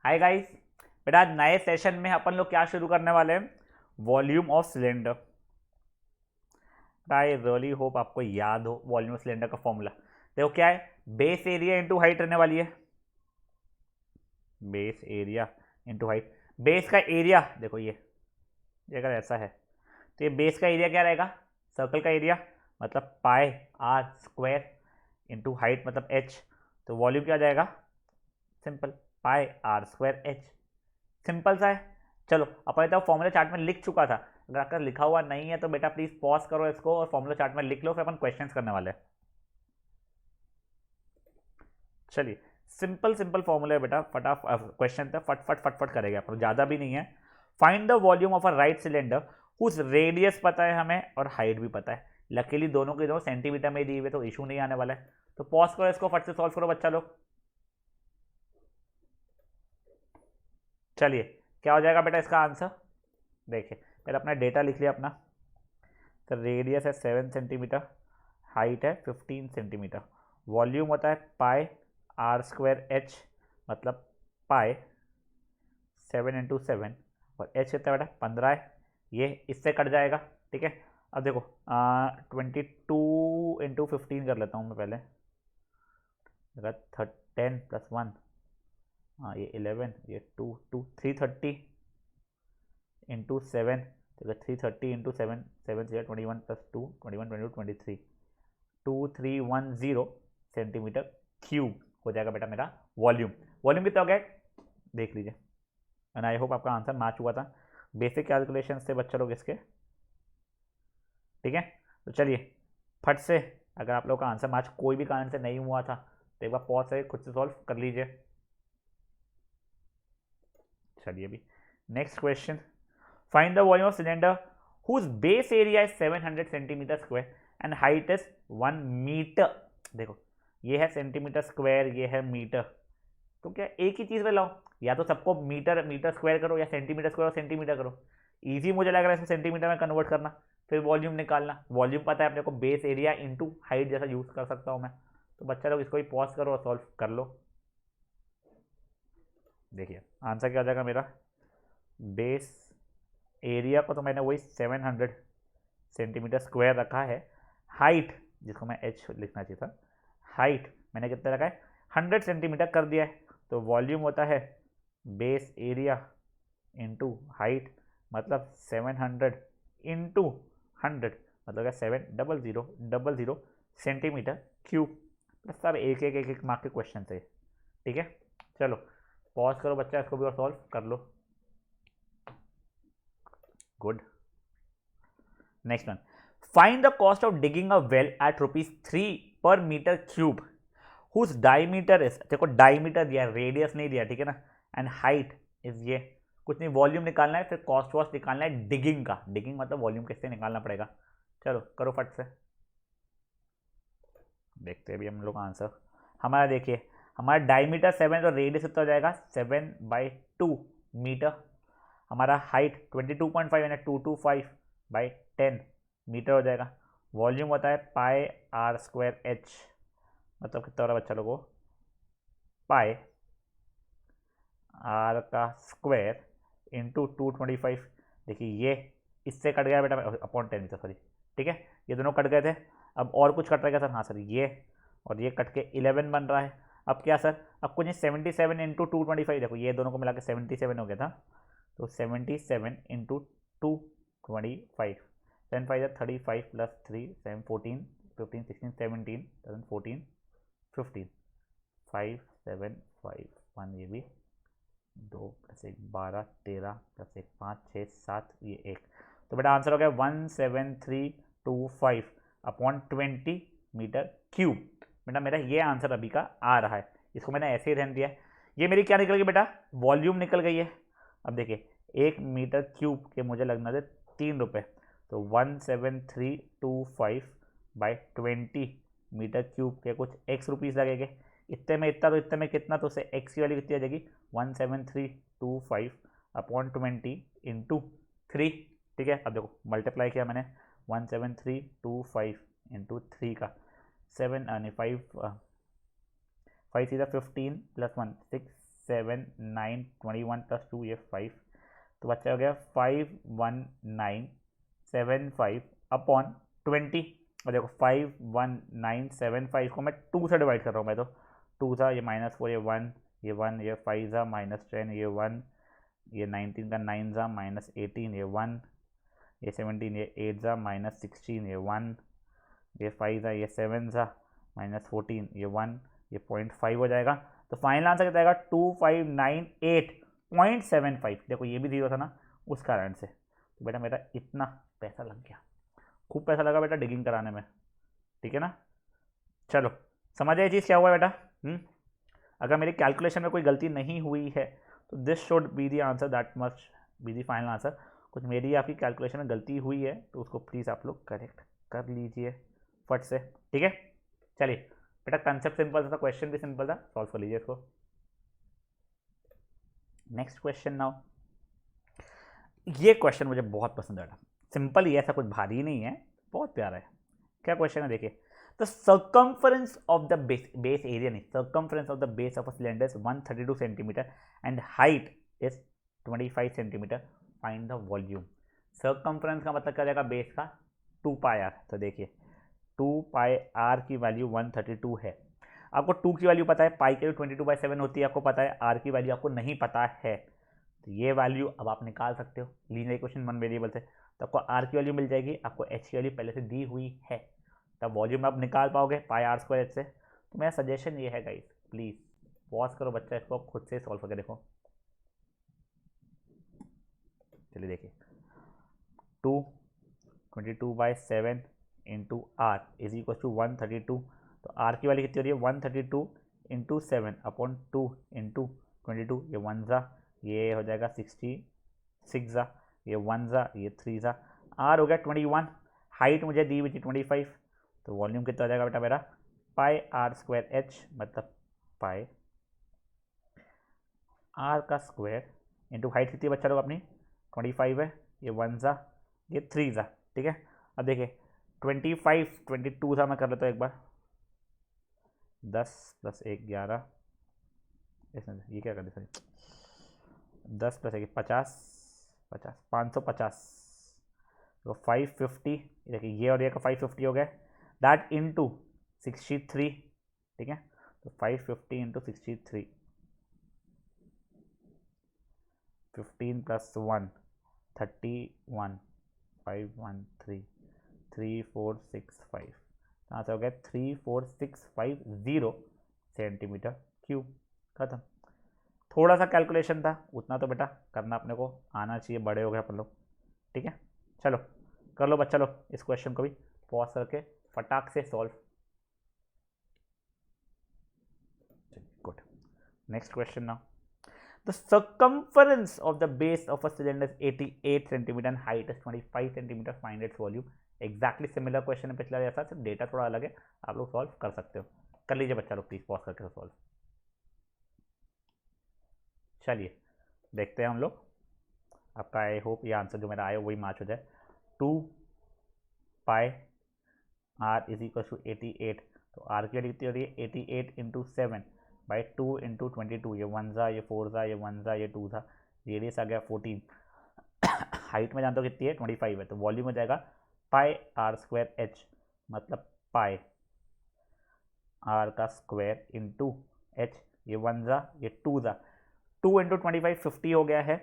Hi guys. बेटा आज नए सेशन में अपन लोग क्या शुरू करने वाले हैं, volume of cylinder. I really hope आपको याद हो वॉल्यूम ऑफ सिलेंडर का फॉर्मूला। देखो क्या है, बेस एरिया इंटू हाइट रहने वाली है। Base area into height. Base का एरिया देखो ये अगर ऐसा है तो ये बेस का एरिया क्या रहेगा, सर्कल का एरिया मतलब pi r square into height मतलब एच। तो वॉल्यूम क्या आ जाएगा, simple pi r square h. Simple सा है। चलो अपन तो फॉर्मूला चार्ट में लिख चुका था, अगर आपका लिखा हुआ नहीं है तो बेटा प्लीज पॉज करो इसको और फॉर्मूला चार्ट में लिख लो, फिर अपन क्वेश्चंस करने वाले हैं। चलिए सिंपल सिंपल फॉर्मूला है बेटा, फटाफट क्वेश्चन था, फट फट फट फट करेगा अपन, ज़्यादा भी नहीं है। Find the volume of a right cylinder whose radius पता है हमें और हाइट भी पता है। लकीली दोनों के दो सेंटीमीटर में दिए हुए तो इशू नहीं आने वाला है। तो पॉज करो इसको, फट से सॉल्व करो बच्चा लोग। चलिए क्या हो जाएगा बेटा इसका आंसर, देखिए पहले अपना डेटा लिख लिया अपना। तो रेडियस है 7 सेंटीमीटर, हाइट है 15 सेंटीमीटर, वॉल्यूम होता है पाई आर स्क्वायर एच मतलब पाई 7 × 7 और एच कितना बेटा 15 है, ये इससे कट जाएगा। ठीक है, अब देखो 22 × 15 कर लेता हूँ मैं पहले। 10 + 1, हाँ ये 11, ये 2 330 × 7, तो 330 × 7, 7 से 21 + 2 21 22 23 2310 सेंटीमीटर क्यूब हो जाएगा बेटा मेरा वॉल्यूम। वॉल्यूम कितना हो गया देख लीजिए, एंड आई होप आपका आंसर मैच हुआ था। बेसिक कैलकुलेशन से बच्चे लोग इसके। ठीक है, तो चलिए फट से, अगर आप लोग का आंसर मैच कोई भी कारण से नहीं हुआ था तो एक बार पॉज से खुद से सॉल्व कर लीजिए। चलिए अभी next question, find the volume of cylinder whose base area is 700 centimetre square and height is 1 metre. देखो ये है सेंटीमीटर स्क्वायर, ये है मीटर, तो क्या एक ही चीज में लाओ, या तो सबको मीटर मीटर स्क्वायर करो या सेंटीमीटर स्क्वायर और सेंटीमीटर करो। इजी मुझे लग रहा है इसको सेंटीमीटर में कन्वर्ट करना, फिर वॉल्यूम निकालना। वॉल्यूम पता है अपने को, बेस एरिया इंटू हाइट जैसा यूज कर सकता हूँ मैं। तो बच्चा लोग इसको ही पॉज करो और सॉल्व कर लो। देखिए आंसर क्या हो जाएगा मेरा, बेस एरिया को तो मैंने वही 700 सेंटीमीटर स्क्वायर रखा है, हाइट जिसको मैं एच लिखना चाहिए था, हाइट मैंने कितना रखा है 100 सेंटीमीटर कर दिया है। तो वॉल्यूम होता है बेस एरिया इंटू हाइट मतलब 700 इंटू 100 मतलब 700 सेंटीमीटर क्यूब। सब एक एक एक एक मार्क के क्वेश्चन थे। ठीक है, चलो पॉज करो बच्चा, इसको भी और सॉल्व कर लो। Good, next one, find the cost of digging a well at ₹3 पर metre cube whose diameter is, देखो डायमीटर दिया, रेडियस नहीं दिया, ठीक है ना, एंड हाइट इज ये कुछ नहीं, वॉल्यूम निकालना है, फिर कॉस्ट वॉस्ट निकालना है डिगिंग का। डिगिंग मतलब वॉल्यूम किससे निकालना पड़ेगा। चलो करो फट से, देखते हैं अभी हम लोग आंसर। हमारा देखिए, हमारा डायमीटर 7 तो रेडियस कितना हो जाएगा 7/2 मीटर। हमारा हाइट 22.5 यानी 225/10 मीटर हो जाएगा। वॉल्यूम होता है पाई आर स्क्वायर एच मतलब कितना हो रहा है बच्चा लोगों, पाई आर का स्क्वायर इंटू 225। देखिए ये इससे कट गया बेटा अपॉन 10 सॉरी, ठीक है, ये दोनों कट गए थे। अब और कुछ कट रहेगा सर, हाँ सर ये और ये कट के 11 बन रहा है। अब क्या सर, अब कुछ 77 × 225, देखो ये दोनों को मिला के 77 हो गया था, तो 77 × 225, 10 5 35 + 3 7 14 15 16 17 14 15 5 7 5 1 ये भी 2 + 1 12 13 + 1 5 6 7 ये 1। तो बेटा आंसर हो गया 17325/20 मीटर क्यूब। बेटा मेरा ये आंसर अभी का आ रहा है, इसको मैंने ऐसे ही रहने दिया। ये मेरी क्या निकल गई बेटा, वॉल्यूम निकल गई है। अब देखिए 1 मीटर क्यूब के मुझे लगना थे 3 रुपये, तो 17325/20 मीटर क्यूब के कुछ x रुपीज़ लगेंगे। इतने में इतना तो इतने में कितना, तो उसे एक्स की वैल्यू कितनी आ जाएगी 17325/20 इंटू 3। ठीक है, अब देखो मल्टीप्लाई किया मैंने 17325 इंटू 3 का 7 यानी 5 5 सीधा 15 + 1 6 7 9 21 + 2 ये 5, तो बच्चा हो गया 51975 अपॉन 20। और देखो 51975 को मैं 2 से डिवाइड कर रहा हूँ, मैं तो 2 था ये -4 ये 1 ये 1 ये 5 था -10 ये 1 ये 19 का 9 था -18 ये 1 ये 17 ये 8 था -16 ये 1 ये 5 था ये 7 था -14 ये 1 ये 0.5 हो जाएगा। तो फाइनल आंसर कितना आएगा 2598.75। देखो ये भी 0 था ना उस कारण से। तो बेटा मेरा इतना पैसा लग गया, खूब पैसा लगा बेटा डिगिंग कराने में, ठीक है ना। चलो समझ आए चीज़ क्या हुआ बेटा। अगर मेरी कैलकुलेशन में कोई गलती नहीं हुई है तो this should be the answer, that must be the final answer. कुछ मेरी आपकी कैलकुलेशन में गलती हुई है तो उसको प्लीज़ आप लोग करेक्ट कर लीजिए फट से, ठीक है। चलिए बेटा कंसेप्ट सिंपल था, क्वेश्चन भी सिंपल था, सॉल्व कर लीजिए इसको। Next question now. ये क्वेश्चन मुझे बहुत पसंद है, सिंपल ही है, ऐसा कुछ भारी नहीं है, बहुत प्यारा है। क्या क्वेश्चन है देखिए, the circumference of the base area नहीं, circumference of the base of a cylinder is 132 centimetre and height is 25 centimetre, find the volume. Circumference का मतलब क्या जाएगा बेस का 2 पाई आर। तो देखिए 2 पाई आर की वैल्यू 132 है, आपको 2 की वैल्यू पता है, पाई की वैल्यू 22/7 होती है आपको पता है, आर की वैल्यू आपको नहीं पता है। तो ये वैल्यू अब आप निकाल सकते हो लीनियर इक्वेशन 1 वेरिएबल से। तो आपको आर की वैल्यू मिल जाएगी, आपको एच की वैल्यू पहले से दी हुई है, तब वॉल्यूम आप निकाल पाओगे पाई आर स्क्वायर एच से। तो मेरा सजेशन ये है गाइस, प्लीज़ पॉज करो बच्चा, इसको खुद से सॉल्व करके देखो। चलिए देखिए 22/7 into r is equal to 132। तो आर की वैल्यू कितनी हो रही है 132 इंटू 7 अपॉन 2 इंटू 22, ये 1 ज़ा ये हो जाएगा 66 ज़ा ये 1 ज़ा ये 3 ज़ा, आर हो गया 21, हाइट मुझे दी हुई थी 25। तो वॉल्यूम कितना हो जाएगा बेटा मेरा पाई आर स्क्वायर एच, मतलब पाई आर का स्क्वायर इंटू हाइट कितनी बच्चा लोग अपनी 25 है, ये 1 ज़ा ये 3 ज़ा, ठीक है। अब देखिए 25 22 था, मैं कर लेता हूँ एक बार, 10 + 1 11, इसमें ये क्या कर दे सॉरी 10 + 1 50 50 550, तो 550, देखिए ये और ये का 550 हो गया, दैट इंटू 63, ठीक है। तो 550 इंटू 63, 15 + 1 31 513 3465, कहाँ से हो गया 34650 सेंटीमीटर क्यूब, खत्म। थोड़ा सा कैलकुलेशन था, उतना तो बेटा करना अपने को आना चाहिए, बड़े हो गए अपन लोग, ठीक है। चलो कर लो बच्चा लोग इस क्वेश्चन को भी पॉज करके फटाक से solve. Good, next question now. The circumference of the base of a cylinder is 88 cm and height is 25 cm. Find its volume. Exactly similar question है पिछला जैसा, सिर्फ डेटा थोड़ा अलग है, आप लोग सॉल्व कर सकते हो, कर लीजिए बच्चा लोग प्लीज पॉज करके सॉल्व। चलिए देखते हैं हम लोग, आपका आई होप ये आंसर जो मेरा आया वही मैच हो जाए। 2 पाई आर इज इक्वल टू 88, तो आर की वैल्यू कितनी हो रही है 88 इंटू 7 बाई 2 इंटू 22, ये 1 ज़ा ये 4 ज़ा ये 1 ज़ा ये 2 ज़ा, रेडियस आ गया 14, हाइट में जानते हो कितनी है 25 है, तो वॉल्यूम हो जाएगा पाई आर स्क्वायर एच, मतलब पाई आर का स्क्वायर इंटू एच, ये 1 ज़ा ये 2 ज़ा, 2 इंटू 25 50 हो गया है,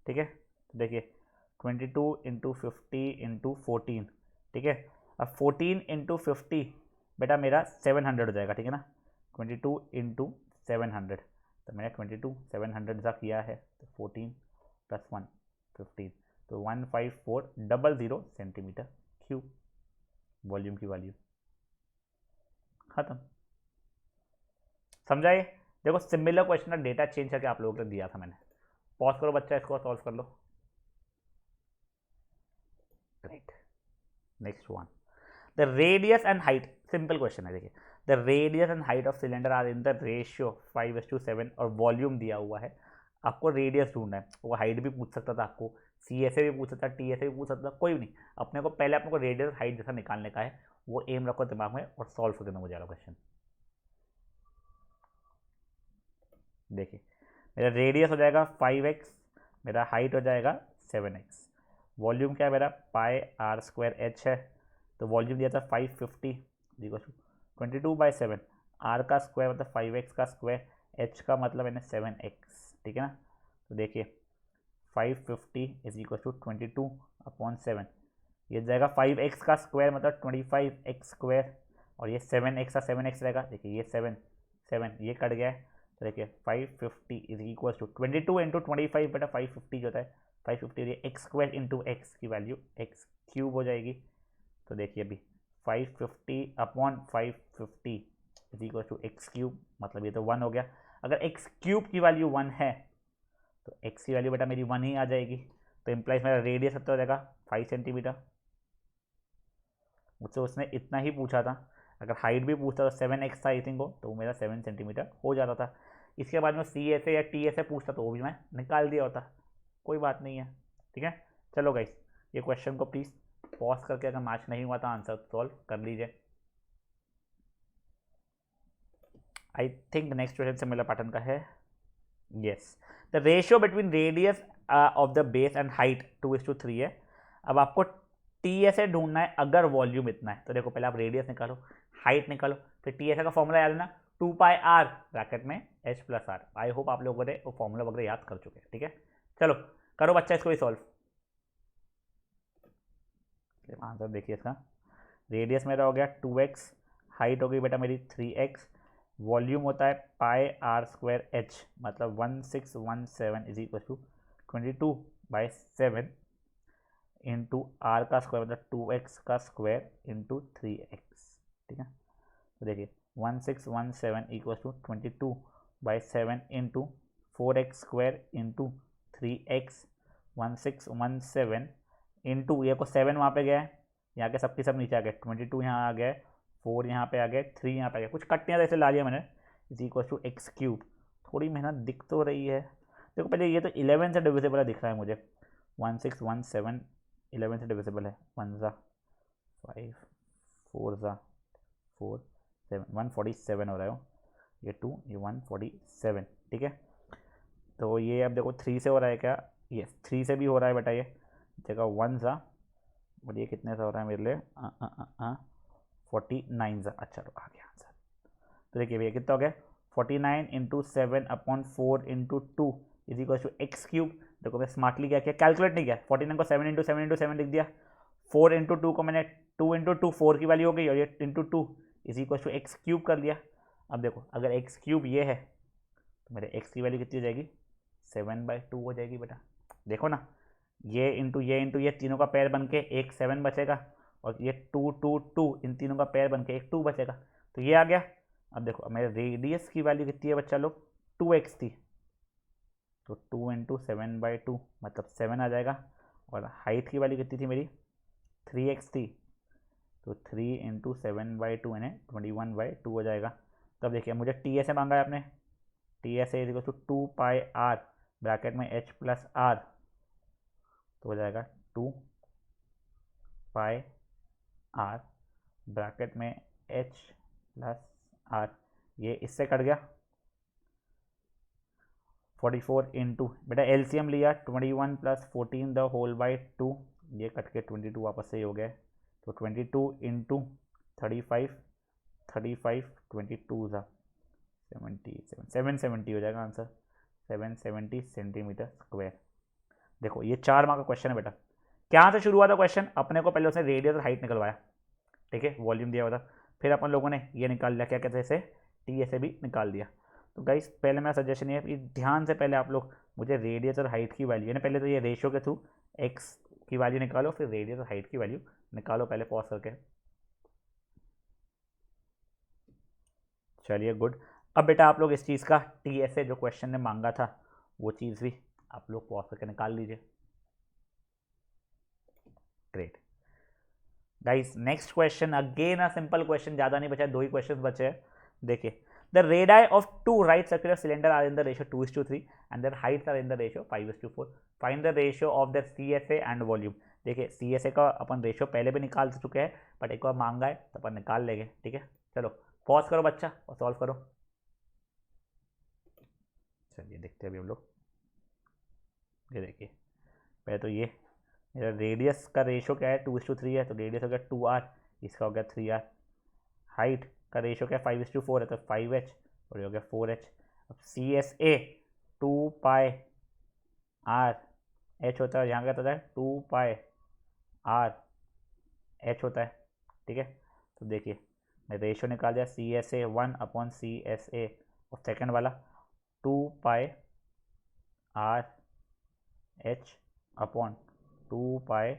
ठीक है। तो देखिए 22 इंटू 50 इंटू 14, ठीक है। अब 14 इंटू 50 बेटा मेरा 700 हो जाएगा, ठीक है ना। 22 इंटू 700, तो मैंने 22 700 सा किया है, तो 14 + 1 15, तो 15400 सेंटीमीटर क्यूब वॉल्यूम की वैल्यू, खत्म। समझाइए, देखो सिमिलर क्वेश्चन का डेटा चेंज करके आप लोगों को दिया था मैंने। पॉज करो बच्चा, इसको सॉल्व कर लो। Great, next one, the radius and height, simple question है देखिए, the radius and height of cylinder are in the ratio 5:7 और वॉल्यूम दिया हुआ है, आपको रेडियस ढूंढना है। वो हाइट भी पूछ सकता था आपको, सी एस ए भी पूछ सकता, टी एस ए भी पूछ सकता, कोई भी नहीं, अपने को पहले अपने को रेडियस हाइट जैसा निकालने का है, वो एम रखो दिमाग में और सॉल्व करना मुझे क्वेश्चन। देखिए मेरा रेडियस हो जाएगा 5x, मेरा हाइट हो जाएगा 7x। वॉल्यूम क्या है मेरा, पाई आर स्क्वायर एच है, तो वॉल्यूम दिया था 550 22/7, आर का स्क्वायर मतलब 5x का स्क्वायर, एच का मतलब है 7x, ठीक है ना। तो देखिए 550 इज इक्वल टू 22/7, ये जाएगा 5x का स्क्वायर मतलब 25x स्क्वायर, और ये 7x का 7x रहेगा, देखिए ये 7 ये कट गया है, तो देखिए 550 इज इक्वल टू 22 इंटू 25 बटा 550 जो होता है 550, ये एक्स स्क्वायर इंटू एक्स की वैल्यू एक्स क्यूब हो जाएगी। तो देखिए अभी 550/550 is equal to x cube, मतलब ये तो 1 हो गया। अगर एक्स क्यूब की वैल्यू 1 है तो एक्स की वैल्यू बेटा मेरी 1 ही आ जाएगी, तो इम्प्लाइज मेरा रेडियस कितना हो जाएगा 5 सेंटीमीटर। मुझसे उसने इतना ही पूछा था, अगर हाइट भी पूछता तो 7x था आई थिंक हो, तो मेरा 7 सेंटीमीटर हो जाता था। इसके बाद में सी एस ए या टी एस ए पूछता तो वो भी मैं निकाल दिया होता, कोई बात नहीं है, ठीक है। चलो गाइस, ये क्वेश्चन को प्लीज़ पॉज करके अगर मैच नहीं हुआ था आंसर सॉल्व कर लीजिए। आई थिंक नेक्स्ट क्वेश्चन से मेरा पैटर्न का है, yes. The ratio between radius of the base and height 2:3 है। अब आपको टी एस ए ढूंढना है अगर वॉल्यूम इतना है, तो देखो पहले आप रेडियस निकालो, हाइट निकालो, फिर टी एस ए का फॉर्मूला याद है ना, 2πr ब्रैकेट में h + r। आई होप आप लोगों ने वो फॉर्मूला वगैरह याद कर चुके हैं, ठीक है। चलो करो बच्चा इसको भी सॉल्व। आंसर देखिए इसका, रेडियस मेरा हो गया 2x, हाइट हो गई बेटा मेरी 3x, वॉल्यूम होता है πr²h मतलब 1617 is equal to 22/7 into r का स्क्वायर मतलब 2x का स्क्वायर इंटू 3x, ठीक है। तो देखिए 1617 equal to 22/7 into 4x square into 3x, 1617 into ये को 7 वहाँ पे गया है, यहाँ के सबके सब नीचे आ गए, 22 यहाँ आ गया, 4 यहाँ पे आ गए, 3 यहाँ पे आ गया, कुछ कट्टियाँ जैसे ला लिया मैंने, is equal to x cube. थोड़ी मेहनत दिख तो रही है, देखो पहले ये तो 11 से डिविजिबल है दिख रहा है मुझे, 1617 11 से डिविजिबल है, 1 ज़ा 5 4 ज़ा 4 7 147 हो रहा है, ये 2 ये 147, ठीक है। तो ये अब देखो 3 से हो रहा है क्या, ये 3 से भी हो रहा है बेटा, ये जगह 1 ज़ा, और ये कितने से हो रहा है मेरे लिए 49 ज़ा, अच्छा आ गया आंसर। तो देखिए भैया कितना हो गया 49 into 7/4 into 2 is equal to x cube. देखो मैं स्मार्टली क्या किया, कैलकुलेट नहीं किया, 49 को 7 इंटू 7 इंटू 7 लिख दिया, 4 इंटू 2 को मैंने 2 इंटू 2 4 की वैल्यू हो गई, और ये into 2 is equal to x cube कर लिया। अब देखो अगर एक्स क्यूब ये है तो मेरे एक्स की वैल्यू कितनी हो जाएगी 7/2 हो जाएगी बेटा। देखो ना ये इंटू ये तीनों का पेयर बन के एक 7 बचेगा, और ये 2 2 2 इन तीनों का पेयर बन के एक 2 बचेगा, तो ये आ गया। अब देखो अब मेरे रेडियस की वैल्यू कितनी है बच्चा लोग 2x थी, तो 2 इंटू 7/2 मतलब 7 आ जाएगा, और हाइट की वैल्यू कितनी थी मेरी 3x थी, तो 3 इंटू 7/2 यानी 21/2 हो जाएगा। तब देखिए मुझे टी एस ए मांगा है आपने, T S A is to 2πr bracket में h + r, तो हो जाएगा 2πr ब्रैकेट में h + r, ये इससे कट गया 44 इंटू बेटा एलसीएम लिया 21 + 14 द होल बाय 2, ये कट के 22 वापस से ही हो गया, तो 22 इंटू 35 22 ज़ा 770 हो जाएगा आंसर, 770 सेंटीमीटर स्क्वायर। देखो ये 4 मार्क का क्वेश्चन है बेटा, क्या से शुरू हुआ था क्वेश्चन, अपने को पहले उसने रेडियस और हाइट निकलवाया, ठीक है, वॉल्यूम दिया हुआ था, फिर अपन लोगों ने ये निकाल लिया क्या कहते हैं इसे टी एस ए भी निकाल दिया। तो गाइस पहले मेरा सजेशन ये है कि ध्यान से पहले आप लोग मुझे रेडियस और हाइट की वैल्यू यानी पहले तो ये रेशियो के थ्रू एक्स की वैल्यू निकालो, फिर रेडियस और हाइट की वैल्यू निकालो पहले पॉज करके। चलिए गुड। अब बेटा आप लोग इस चीज़ का टी एस ए जो क्वेश्चन ने मांगा था वो चीज़ भी आप लोग पॉज करके निकाल लीजिए। Great guys, next question again a simple question, ज़्यादा नहीं बचा, 2 ही क्वेश्चन बचे हैं। देखिए the radii of 2 right circular cylinder are in the ratio 2:3 and their heights are in the ratio 5:4। Find the ratio of the C S A and volume. देखिए C S ए का अपन ratio पहले भी निकाल चुके हैं, बट एक बार मांगा है तो अपन निकाल लेंगे, ठीक है। चलो पॉज करो बच्चा और सॉल्व करो। चलिए देखते हैं अभी हम लोग। ये देखिए, पहले तो ये मेरा रेडियस का रेशो क्या है, 2:3 है, तो रेडियस हो गया 2r, इसका हो गया 3r। हाइट का रेशो क्या है, 5:4 है, तो 5h, और ये हो गया 4h। अब CSA 2πr h होता है, यहाँ क्या होता है 2πr h होता है, ठीक है। तो देखिए मैं रेशो निकाल दिया, CSA 1/CSA, और सेकेंड वाला 2πr h upon 2πr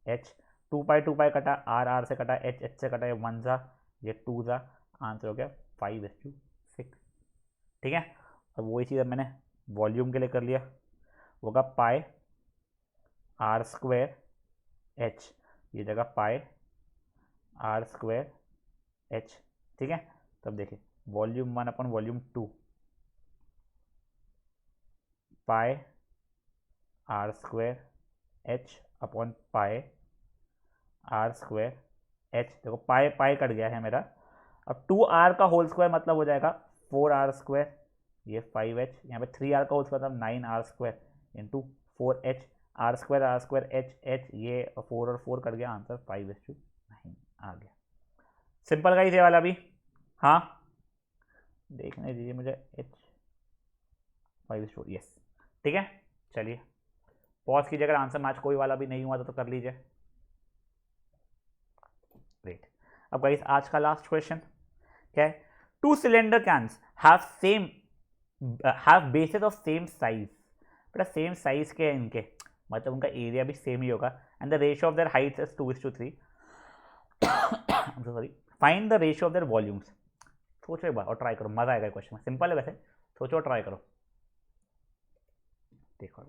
h। 2π कटा, r से कटा, h से कटा, ये 1 ज़ा, ये 2 ज़ा, आंसर हो गया 5:6, ठीक है। और वही चीज़ अब मैंने वॉल्यूम के लिए कर लिया, होगा पाई r² h, ये जगह पाई r² h, ठीक है। तब देखिए वॉल्यूम 1 अपॉन वॉल्यूम 2, पाई r² h upon pi r² h। देखो पाई पाई कट गया है मेरा। अब 2r का होल स्क्वायर मतलब हो जाएगा 4r², ये 5h, यहाँ पे 3r का होल स्क्वायर मतलब 9r² into 4h, r² h h, ये 4 और 4 कट गया, आंसर 5:9 आ गया। सिंपल का ही ये वाला भी, हाँ देखने दीजिए मुझे, h 5:4, यस, ठीक है। चलिए पॉज कीजिए, अगर आंसर मैच कोई वाला भी नहीं हुआ तो कर लीजिए। ग्रेट। अब गाइस आज का लास्ट क्वेश्चन क्या है, 2 cylinder cans have bases of same size. बेटा सेम साइज के हैं इनके, मतलब उनका एरिया भी सेम ही होगा, and the ratio of their Heights is 2:3। Sorry, find the ratio of their volumes. सोचो एक बार और ट्राई करो, मजा आएगा क्वेश्चन, सिंपल है वैसे, सोचो और ट्राई करो। देखो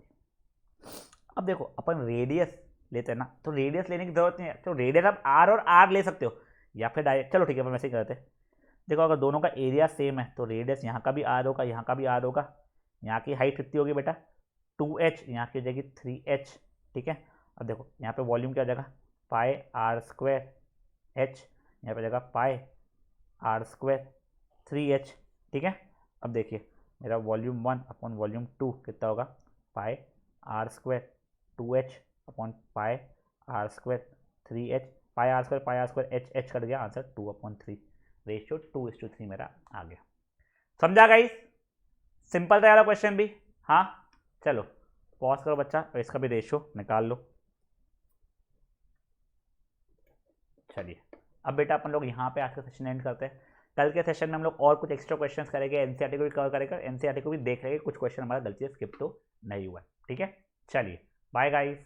अब देखो अपन रेडियस लेते हैं ना, तो रेडियस लेने की जरूरत नहीं है, तो रेडियस आप r और r ले सकते हो, या फिर डायरेक्ट, चलो ठीक है अपन वैसे ही करते हैं। देखो अगर दोनों का एरिया सेम है तो रेडियस यहाँ का भी r होगा, यहाँ का भी r होगा। यहाँ की हाइट कितनी होगी बेटा 2h, यहाँ की हो जाएगी 3h, ठीक है। अब देखो यहाँ पे वॉल्यूम क्या हो जाएगा, पाई r² h, यहाँ पे जाएगा पाई r² 3h, ठीक है। अब देखिए मेरा वॉल्यूम 1 अपॉन वॉल्यूम 2 कितना होगा, पाई r² 2h upon pi r² 3h, पाई r² h h कट गया, आंसर 2/3, रेशियो 2:3 मेरा आ गया। समझा गाइस, सिंपल था यार क्वेश्चन भी, हाँ। चलो पॉज करो बच्चा और इसका भी रेशियो निकाल लो। चलिए अब बेटा अपन लोग यहाँ पे आज का सेशन एंड करते हैं। कल के सेशन में हम लोग और कुछ एक्स्ट्रा क्वेश्चंस करेंगे, एनसीईआरटी को भी कवर करेगा, एनसीईआरटी को भी देख लेंगे, कुछ क्वेश्चन हमारा गलती से स्किप तो नहीं हुआ है, ठीक है। चलिए बाय गाइस।